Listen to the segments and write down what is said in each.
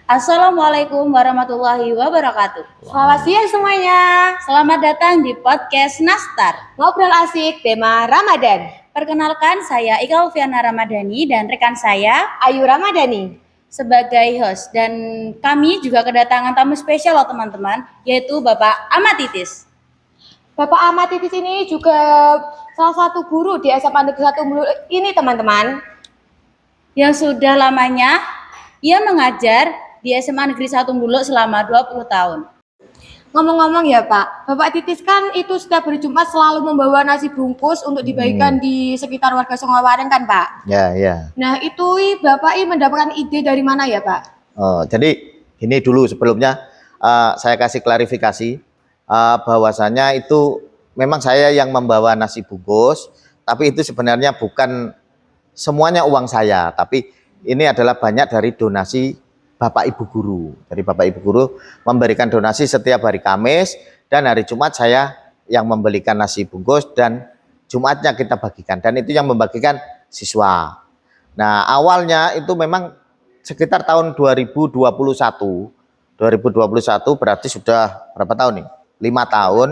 Assalamualaikum warahmatullahi wabarakatuh. Selamat siang semuanya. Selamat datang di podcast Nastar. Ngobrol asik tema Ramadan. Perkenalkan, saya Ika Ufiana Ramadhani dan rekan saya Ayu Ramadhani sebagai host. Dan kami juga kedatangan tamu spesial loh teman-teman, yaitu Bapak Ahmad Titis. Bapak Ahmad Titis ini juga salah satu guru di SMA Negeri 1 Mulu ini teman-teman. Yang sudah lamanya ia mengajar di SMA Negeri 1 Buluk selama 20 tahun. Ngomong-ngomong ya Pak, Bapak Titis kan itu setiap hari Jumat selalu membawa nasi bungkus untuk dibagikan di sekitar warga Songawaring kan Pak? Ya. Nah itu Bapak mendapatkan ide dari mana ya Pak? Oh, jadi ini dulu sebelumnya saya kasih klarifikasi bahwasanya itu memang saya yang membawa nasi bungkus, tapi itu sebenarnya bukan semuanya uang saya, tapi ini adalah banyak dari donasi Bapak Ibu Guru. Jadi Bapak Ibu Guru memberikan donasi setiap hari Kamis dan hari Jumat saya yang membelikan nasi bungkus dan Jumatnya kita bagikan dan itu yang membagikan siswa. Nah, awalnya itu memang sekitar tahun 2021 berarti sudah berapa tahun nih? 5 tahun.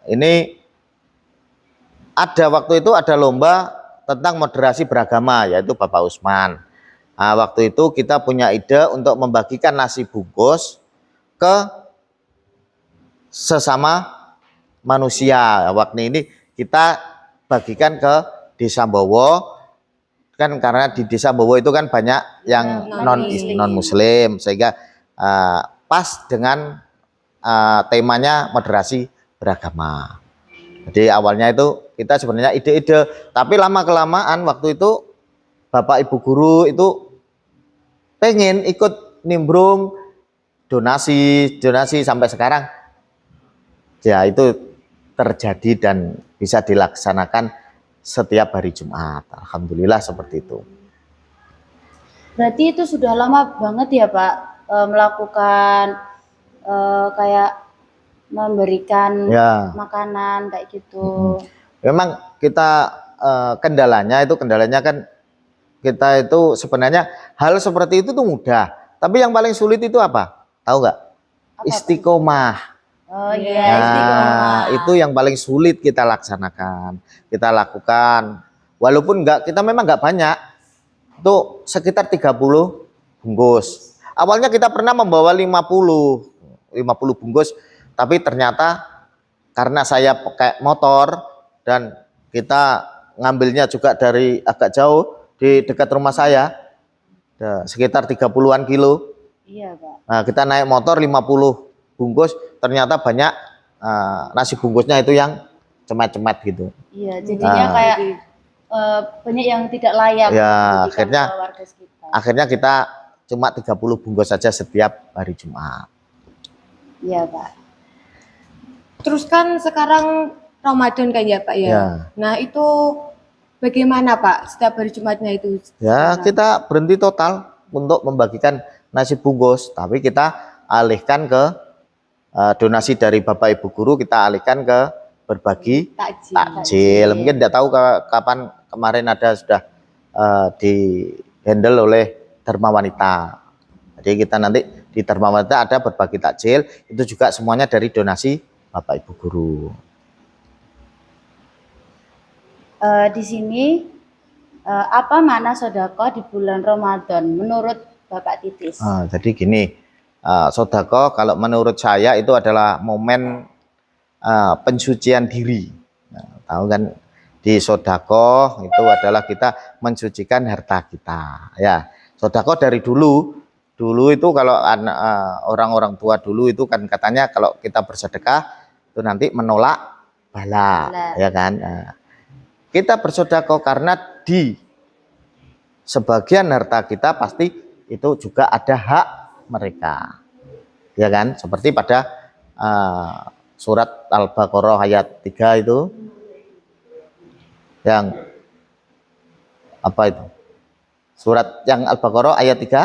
Ini ada waktu itu ada lomba tentang moderasi beragama yaitu Bapak Usman. Nah, waktu itu kita punya ide untuk membagikan nasi bungkus ke sesama manusia. Waktu ini kita bagikan ke Desa Bowo, kan karena di Desa Bowo itu kan banyak yang non muslim sehingga pas dengan temanya moderasi beragama. Jadi awalnya itu kita sebenarnya ide-ide, tapi lama kelamaan waktu itu Bapak Ibu Guru itu pengen ikut nimbrung donasi sampai sekarang ya itu terjadi dan bisa dilaksanakan setiap hari Jumat. Alhamdulillah seperti itu. Berarti itu sudah lama banget ya Pak melakukan kayak memberikan makanan kayak gitu. Memang kita kendalanya kan kita itu sebenarnya hal seperti itu tuh mudah, tapi yang paling sulit itu apa? Tahu nggak? Istiqomah. Oh iya, istiqomah. Itu yang paling sulit kita laksanakan, kita lakukan. Walaupun kita memang nggak banyak, itu sekitar 30 bungkus. Awalnya kita pernah membawa 50 bungkus, tapi ternyata karena saya pakai motor dan kita ngambilnya juga dari agak jauh di dekat rumah saya, sekitar 30-an kilo. Iya Pak. Nah, kita naik motor 50 bungkus, ternyata banyak nasi bungkusnya itu yang cemat-cemat gitu. Iya, jadinya kayak banyak yang tidak layak. Ya, akhirnya kita cuma 30 bungkus saja setiap hari Jumat. Iya Pak. Terus kan sekarang Ramadan kan ya Pak ya? Nah itu bagaimana Pak setiap hari Jumatnya itu? Ya kita berhenti total untuk membagikan nasi bungkus, tapi kita alihkan ke donasi dari Bapak Ibu Guru, kita alihkan ke berbagi takjil. Mungkin tidak tahu kapan kemarin ada sudah di handle oleh Dharma Wanita. Jadi kita nanti di Dharma Wanita ada berbagi takjil, itu juga semuanya dari donasi Bapak Ibu Guru. Di sini apa makna sedekah di bulan Ramadan menurut Bapak Titis? Jadi gini, sedekah kalau menurut saya itu adalah momen pensucian diri. Nah, tahu kan di sedekah itu adalah kita mensucikan harta kita. Ya, sedekah dari dulu itu kalau orang-orang tua dulu itu kan katanya kalau kita bersedekah itu nanti menolak bala. Ya kan. Kita bersedekah karena di sebagian harta kita pasti itu juga ada hak mereka, ya kan? Seperti pada surat Al-Baqarah ayat 3 itu, yang apa itu? Surat yang Al-Baqarah ayat 3,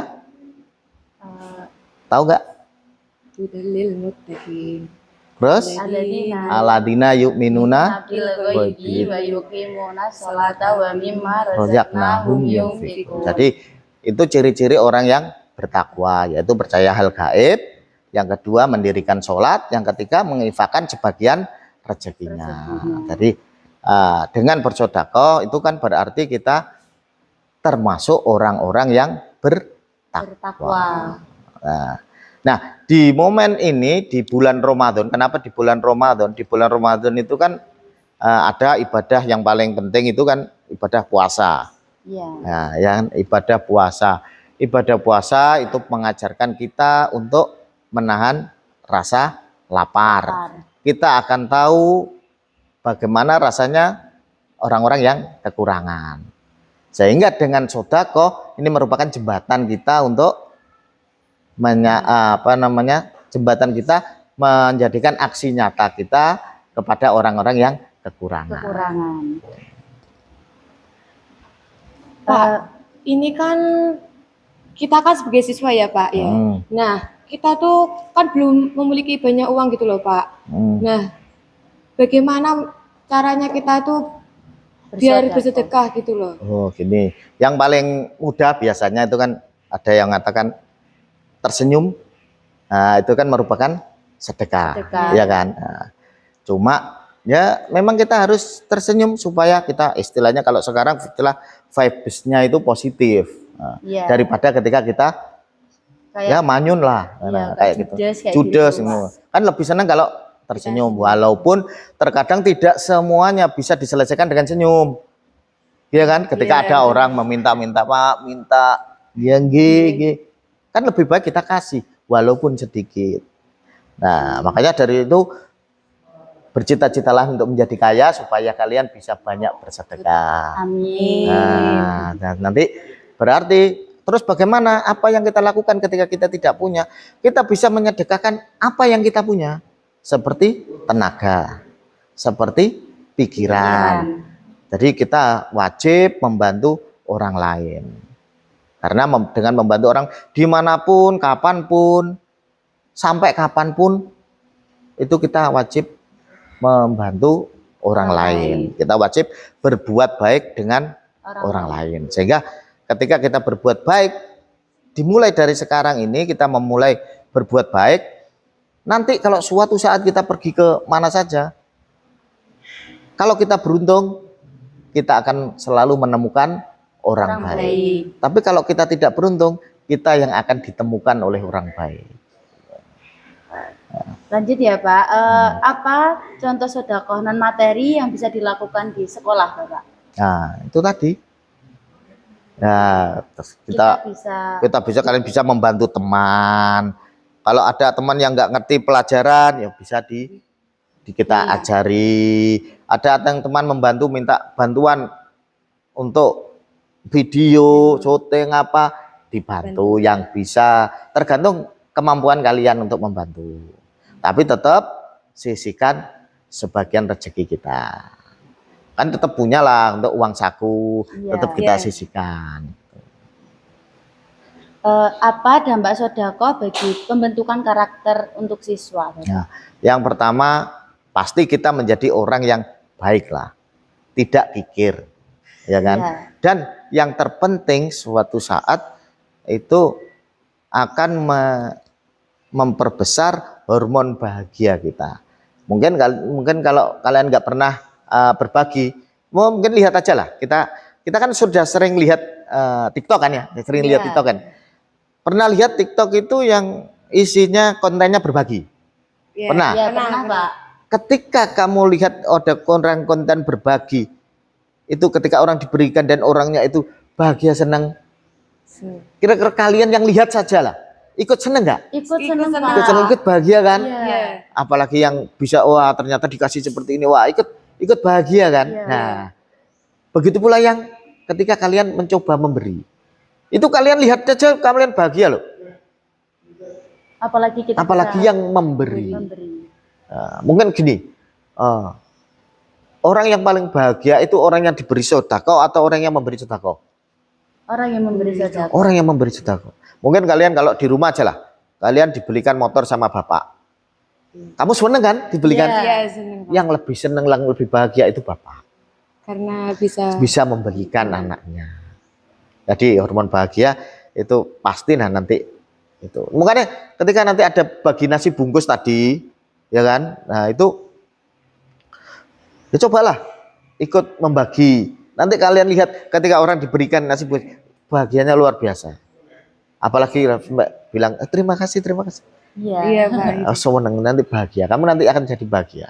tahu nggak? Hudalil muttaqin. Terus aladina yu'minuna wa yuqimuna sholata wa mimma razaqnahum yunfiqun. Jadi itu ciri-ciri orang yang bertakwa, yaitu percaya hal gaib. Yang kedua mendirikan sholat. Yang ketiga menginfakkan sebagian rezekinya. Jadi dengan bersedekah itu kan berarti kita termasuk orang-orang yang bertakwa. Nah, di momen ini di bulan Ramadan, kenapa di bulan Ramadan? Di bulan Ramadan itu kan ada ibadah yang paling penting itu kan ibadah puasa. Iya. Nah, yang ibadah puasa. Ibadah puasa itu mengajarkan kita untuk menahan rasa lapar. Kita akan tahu bagaimana rasanya orang-orang yang kekurangan. Sehingga dengan sedekah ini merupakan jembatan kita untuk jembatan kita menjadikan aksi nyata kita kepada orang-orang yang kekurangan. Pak, ini kan kita kan sebagai siswa ya Pak ya. Nah, kita tuh kan belum memiliki banyak uang gitu loh Pak. Nah, bagaimana caranya kita tuh biar bersedekah gitu loh? Oh gini, yang paling mudah biasanya itu kan ada yang mengatakan tersenyum. Nah, itu kan merupakan sedekah. Ya kan. Nah, cuma ya memang kita harus tersenyum supaya kita istilahnya kalau sekarang istilah vibes-nya itu positif. Nah, daripada ketika kita kayak, ya manyun lah, kayak gitu. Judes gitu. Kan lebih senang kalau tersenyum, walaupun terkadang tidak semuanya bisa diselesaikan dengan senyum. Iya kan? Ketika ada orang meminta-minta, Pak, minta yang kan lebih baik kita kasih walaupun sedikit. Nah, makanya dari itu bercita-citalah untuk menjadi kaya supaya kalian bisa banyak bersedekah. Amin. Nah, nanti berarti terus bagaimana apa yang kita lakukan ketika kita tidak punya? Kita bisa menyedekahkan apa yang kita punya, seperti tenaga, seperti pikiran. Jadi kita wajib membantu orang lain. Karena dengan membantu orang dimanapun, kapanpun, sampai kapanpun, itu kita wajib membantu orang lain. Kita wajib berbuat baik dengan orang lain. Sehingga ketika kita berbuat baik, dimulai dari sekarang ini kita memulai berbuat baik. Nanti kalau suatu saat kita pergi ke mana saja, kalau kita beruntung, kita akan selalu menemukan orang baik. Tapi kalau kita tidak beruntung, kita yang akan ditemukan oleh orang baik. Lanjut ya Pak, apa contoh sedekah non materi yang bisa dilakukan di sekolah Bapak? Nah itu tadi. Nah kita bisa kalian bisa membantu teman. Kalau ada teman yang nggak ngerti pelajaran, ya bisa kita ajari. Ada teman membantu minta bantuan untuk video, syuting apa, dibantu yang bisa. Tergantung kemampuan kalian untuk membantu. Tapi tetap sisihkan sebagian rezeki kita. Kan tetap punya lah untuk uang saku, tetap kita sisihkan. Apa dampak sedekah bagi pembentukan karakter untuk siswa? Nah, yang pertama pasti kita menjadi orang yang baik lah, tidak kikir, ya kan? Dan yang terpenting suatu saat itu akan memperbesar hormon bahagia kita. Mungkin kalau kalian nggak pernah berbagi, mungkin lihat aja lah. Kita kan sudah sering lihat TikTok kan ya, sering lihat TikTok kan. Pernah lihat TikTok itu yang isinya kontennya berbagi? Pernah? Ya, pernah Pak. Ketika kamu lihat ada konten berbagi, itu ketika orang diberikan dan orangnya itu bahagia senang. Kira-kira kalian yang lihat saja lah, ikut seneng nggak? Ikut seneng Pak. Ikut seneng, ikut bahagia kan? Apalagi yang bisa ternyata dikasih seperti ini, ikut bahagia kan? Nah, begitu pula yang ketika kalian mencoba memberi, itu kalian lihat saja kalian bahagia loh. Apalagi yang memberi. Mungkin gini, orang yang paling bahagia itu orang yang diberi sedekah atau orang yang memberi sedekah? Orang yang memberi sedekah. Orang yang memberi sedekah. Mungkin kalian kalau di rumah aja lah, kalian dibelikan motor sama bapak. Kamu seneng kan dibelikan? Seneng, yang lebih seneng, yang lebih bahagia itu bapak. Karena bisa memberikan anaknya. Jadi hormon bahagia itu pasti nah nanti itu. Makanya ketika nanti ada bagi nasi bungkus tadi, ya kan? Nah itu ya cobalah ikut membagi. Nanti kalian lihat ketika orang diberikan nasi bungkus, bahagianya luar biasa. Apalagi Mbak bilang terima kasih, terima kasih. Iya, Pak. Seneng, nanti bahagia. Kamu nanti akan jadi bahagia.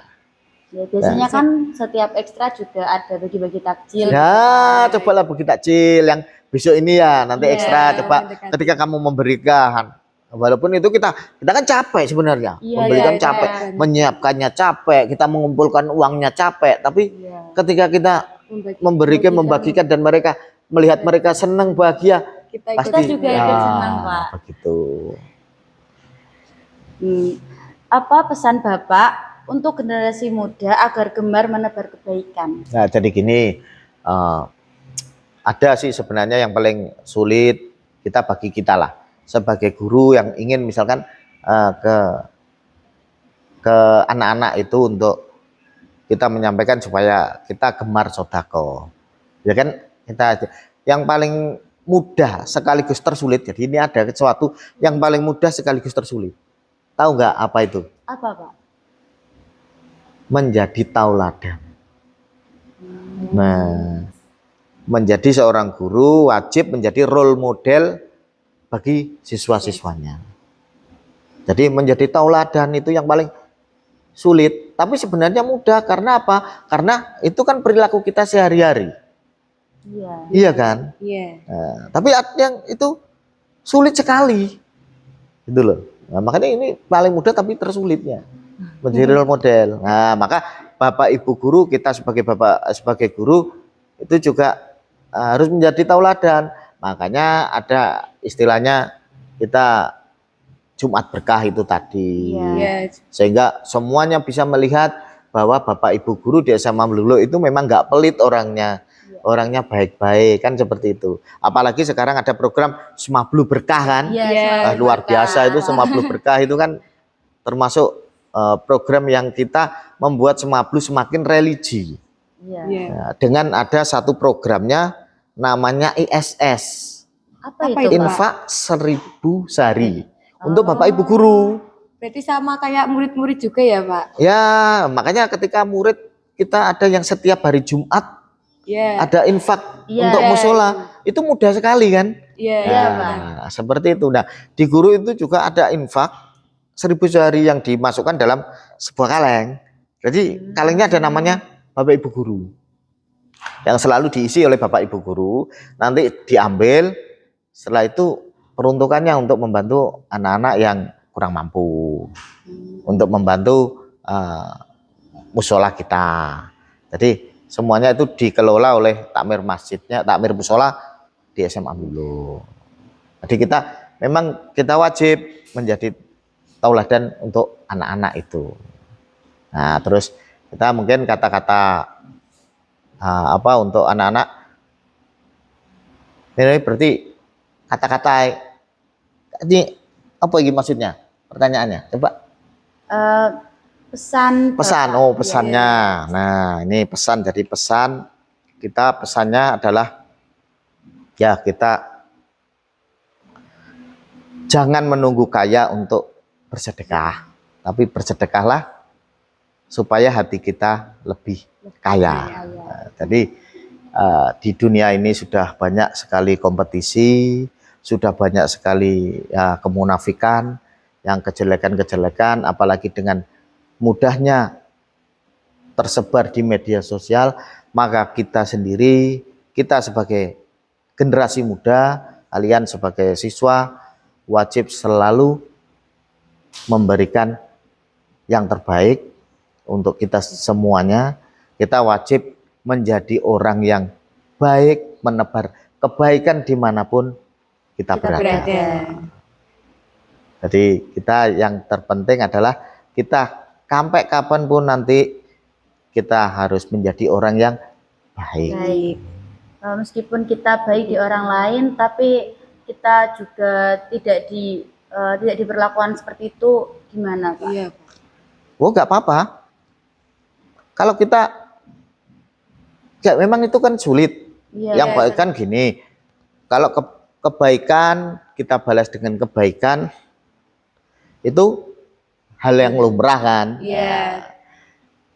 Ya, biasanya kan setiap ekstra juga ada bagi-bagi takjil. Ya, cobalah bagi takjil yang besok ini ya, nanti Iya, ekstra coba mendekati. ketika kamu memberikan. Walaupun itu kita kan capek sebenarnya. Iya, Memberikan iya, capek, iya. menyiapkannya capek, kita mengumpulkan uangnya capek, tapi Iya. ketika kita memberikan, membagikan dan mereka melihat mereka senang, bahagia, Kita pasti juga ikut senang, Pak. begitu. Apa pesan Bapak untuk generasi muda agar gemar menebar kebaikan? Nah, jadi gini, ada sih sebenarnya yang paling sulit kita bagi kita lah sebagai guru yang ingin misalkan ke anak-anak itu untuk kita menyampaikan supaya kita gemar sodako, ya kan? Kita yang paling mudah sekaligus tersulit. Jadi ini ada sesuatu yang paling mudah sekaligus tersulit. Tahu nggak apa itu? Apa, Pak? Menjadi tauladan. Nah, menjadi seorang guru wajib menjadi role model bagi siswa-siswanya. Jadi menjadi tauladan itu yang paling sulit, tapi sebenarnya mudah. Karena apa? Karena itu kan perilaku kita sehari-hari. Iya. Iya kan? Iya. Nah, tapi yang itu sulit sekali. Gitu loh. Nah, makanya ini paling mudah tapi tersulitnya. Menjadi role model. Nah, maka Bapak Ibu guru, kita sebagai guru itu juga harus menjadi tauladan. Makanya ada istilahnya kita Jumat berkah itu tadi. Iya. Sehingga semuanya bisa melihat bahwa Bapak Ibu guru di SMA Melulu itu memang nggak pelit orangnya. Orangnya baik-baik kan seperti itu. Apalagi sekarang ada program Semablu Berkah kan. Iya, Luar biasa itu Semablu Berkah itu kan termasuk program yang kita membuat Semablu semakin religi. Iya. Iya. Dengan ada satu programnya namanya ISS. Apa Apa itu, Pak? Infak 1000 sehari untuk Bapak Ibu guru. Berarti sama kayak murid-murid juga ya, Pak? Ya, makanya ketika murid kita ada yang setiap hari Jumat Iya. ada infak Iya. untuk musola, itu mudah sekali kan? Iya, Nah, seperti itu. Nah, di guru itu juga ada infak 1000 sehari yang dimasukkan dalam sebuah kaleng. Jadi kalengnya ada namanya Bapak Ibu guru. Yang selalu diisi oleh Bapak Ibu guru, nanti diambil, setelah itu peruntukannya untuk membantu anak-anak yang kurang mampu, untuk membantu musola kita. Jadi semuanya itu dikelola oleh takmir masjidnya, takmir musola di SMA dulu. Jadi memang kita wajib menjadi tauladan untuk anak-anak itu. Nah, terus kita mungkin kata-kata apa untuk anak-anak ini berarti kata-kata ini apa ini maksudnya? Pertanyaannya, coba. Pesan Pesan, Bapak. oh pesannya. Nah, ini pesan. Jadi pesan kita, pesannya adalah ya kita jangan menunggu kaya untuk bersedekah, tapi bersedekahlah supaya hati kita lebih kaya. Jadi di dunia ini sudah banyak sekali kompetisi, sudah banyak sekali kemunafikan, yang kejelekan-kejelekan, apalagi dengan mudahnya tersebar di media sosial. Maka kita sendiri, kita sebagai generasi muda, kalian sebagai siswa wajib selalu memberikan yang terbaik untuk kita semuanya. Kita wajib menjadi orang yang baik, menebar kebaikan dimanapun kita berada. Jadi kita yang terpenting adalah kita sampai kapanpun nanti kita harus menjadi orang yang baik. Meskipun kita baik di orang lain, tapi kita juga tidak diperlakukan seperti itu, gimana, Pak? Iya. Oh, nggak apa-apa. Kalau kita ya memang itu kan sulit. Iya. Yang baik kan gini, kalau kebaikan kita balas dengan kebaikan itu hal yang lumrah kan. Iya.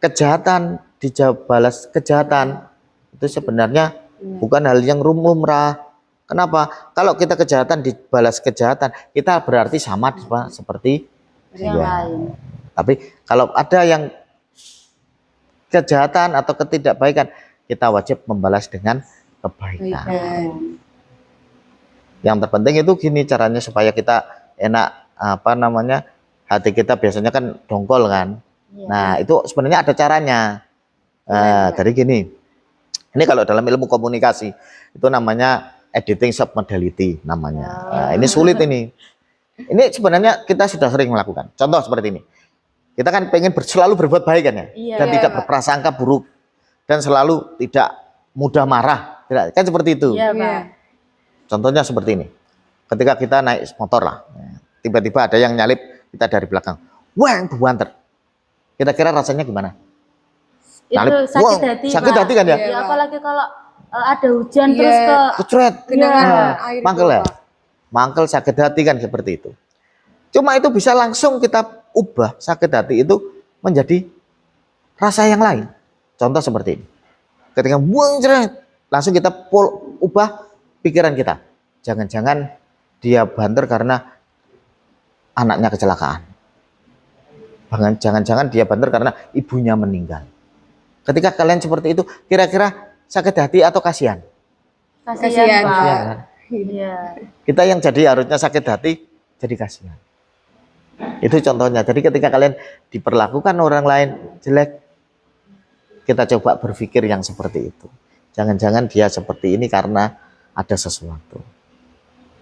Kejahatan dijawab balas kejahatan itu sebenarnya bukan hal yang lumrah. Kenapa? Kalau kita kejahatan dibalas kejahatan, kita berarti sama seperti yang dia. lain. Tapi kalau ada yang kejahatan atau ketidakbaikan, kita wajib membalas dengan kebaikan. Yang terpenting itu gini caranya supaya kita enak, apa namanya, hati kita biasanya kan dongkol kan. Nah itu sebenarnya ada caranya. Jadi gini, ini kalau dalam ilmu komunikasi itu namanya editing submodality namanya. Nah, ini sulit ini. Ini sebenarnya kita sudah sering melakukan. Contoh seperti ini. Kita kan pengen selalu berbuat baik kan ya, dan tidak berprasangka buruk dan selalu tidak mudah marah. Tidak, kan seperti itu. Iya, Pak. Contohnya seperti ini. Ketika kita naik motor lah, tiba-tiba ada yang nyalip kita dari belakang. Wah, buanter. Kira-kira rasanya gimana? Itu sakit hati, sakit Pak. hati kan ya? Ya, apalagi kalau ada hujan terus kecret, genangan air mangkel itu, ya, Pak. mangkel sakit hati kan seperti itu. Cuma itu bisa langsung kita ubah sakit hati itu menjadi rasa yang lain. Contoh seperti ini. Ketika buang ceret, langsung kita ubah pikiran kita. Jangan-jangan dia banter karena anaknya kecelakaan. Jangan-jangan dia banter karena ibunya meninggal. Ketika kalian seperti itu, kira-kira sakit hati atau kasihan? kasihan, Pak. Kasihan, kan? Iya. Kita yang jadi harusnya sakit hati jadi kasihan. Itu contohnya. Jadi ketika kalian diperlakukan orang lain jelek, kita coba berpikir yang seperti itu. Jangan-jangan dia seperti ini karena ada sesuatu.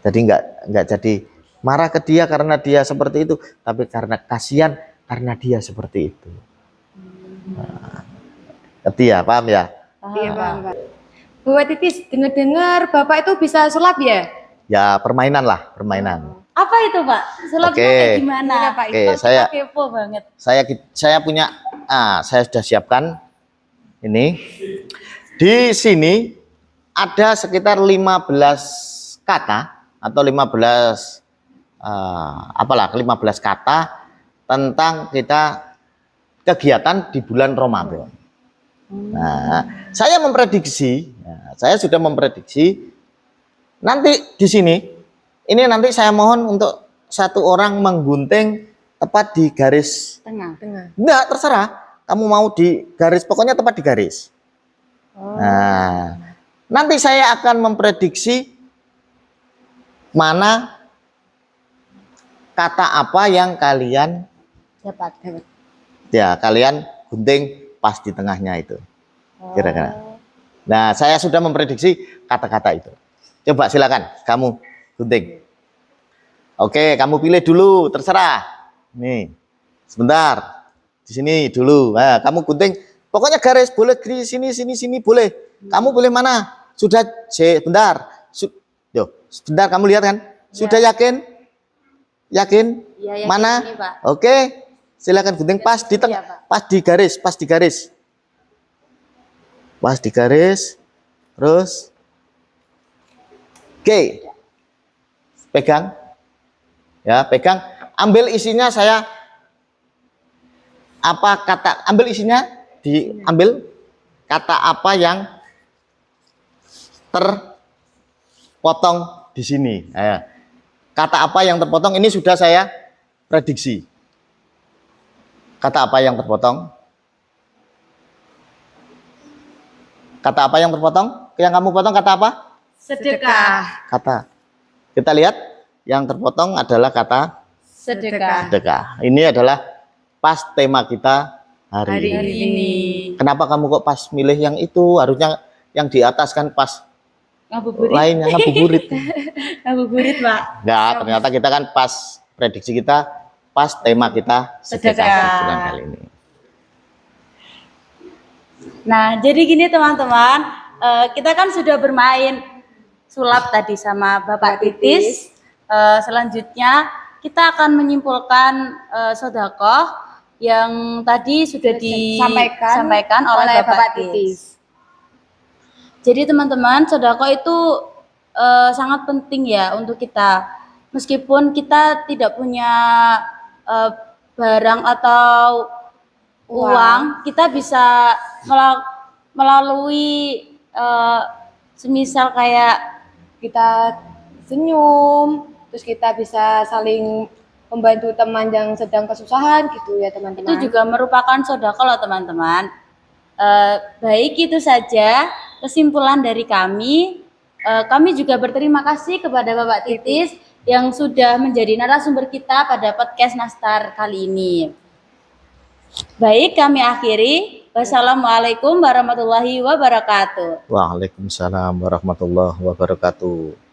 Jadi nggak jadi marah ke dia karena dia seperti itu, tapi karena kasihan karena dia seperti itu. Dia paham ya? Iya, Pak. Bu Titis, dengar-dengar Bapak itu bisa sulap ya? Ya permainan lah, permainan. Apa itu, Pak? Sulapnya Oke. kayak gimana? Pak? Oke, Kita saya kepo banget. saya punya, saya sudah siapkan ini. Di sini ada sekitar 15 kata atau 15 15 kata tentang kita kegiatan di bulan Ramadan. Nah, saya sudah memprediksi nanti di sini, ini nanti saya mohon untuk satu orang menggunting tepat di garis Tengah. enggak, terserah. Kamu mau di garis, pokoknya tepat di garis. Nah, nanti saya akan memprediksi mana kata apa yang kalian Dapat. ya kalian gunting pas di tengahnya itu. Kira-kira. Nah, saya sudah memprediksi kata-kata itu. Coba silakan kamu gunting. Oke, kamu pilih dulu, terserah. Nih. Sebentar. Di sini dulu. Nah, kamu gunting. Pokoknya garis boleh di sini boleh. Kamu pilih mana? Sudah, sebentar. Yo, sebentar kamu lihat kan? Sudah yakin? Yakin? Ya, yakin mana? ini, Pak. Oke. Silakan gunting pas di tengah, pas di garis. Pas di garis. Terus oke. Pegang. Ya, pegang. Ambil isinya ambil isinya, diambil kata apa yang terpotong di sini. Ayo. Kata apa yang terpotong ini sudah saya prediksi. Kata apa yang terpotong? Kata apa yang terpotong? Yang kamu potong kata apa? Sedekah. Kata. Kita lihat yang terpotong adalah kata Sedekah. sedekah. Ini adalah pas tema kita hari ini. Kenapa kamu kok pas milih yang itu? Harusnya yang di atas kan pas Ngabuburit. lainnya ngabuburit. Ngabuburit, Pak. Enggak, ternyata kita kan pas prediksi kita pas tema kita sedekah bulan kali ini. Nah, jadi gini teman-teman, kita kan sudah bermain sulap tadi sama Bapak Titis. Selanjutnya kita akan menyimpulkan sedekah yang tadi sudah disampaikan oleh Bapak Titis. Jadi teman-teman, sedekah itu sangat penting ya untuk kita. Meskipun kita tidak punya eh, barang atau uang, kita bisa melalui semisal kayak Kita senyum, terus kita bisa saling membantu teman yang sedang kesusahan gitu ya teman-teman. itu juga merupakan sodako loh teman-teman. Baik itu saja kesimpulan dari kami. Kami juga berterima kasih kepada Bapak Titis yang sudah menjadi narasumber kita pada podcast Nastar kali ini. Baik, kami akhiri. Wassalamualaikum warahmatullahi wabarakatuh. Waalaikumsalam warahmatullahi wabarakatuh.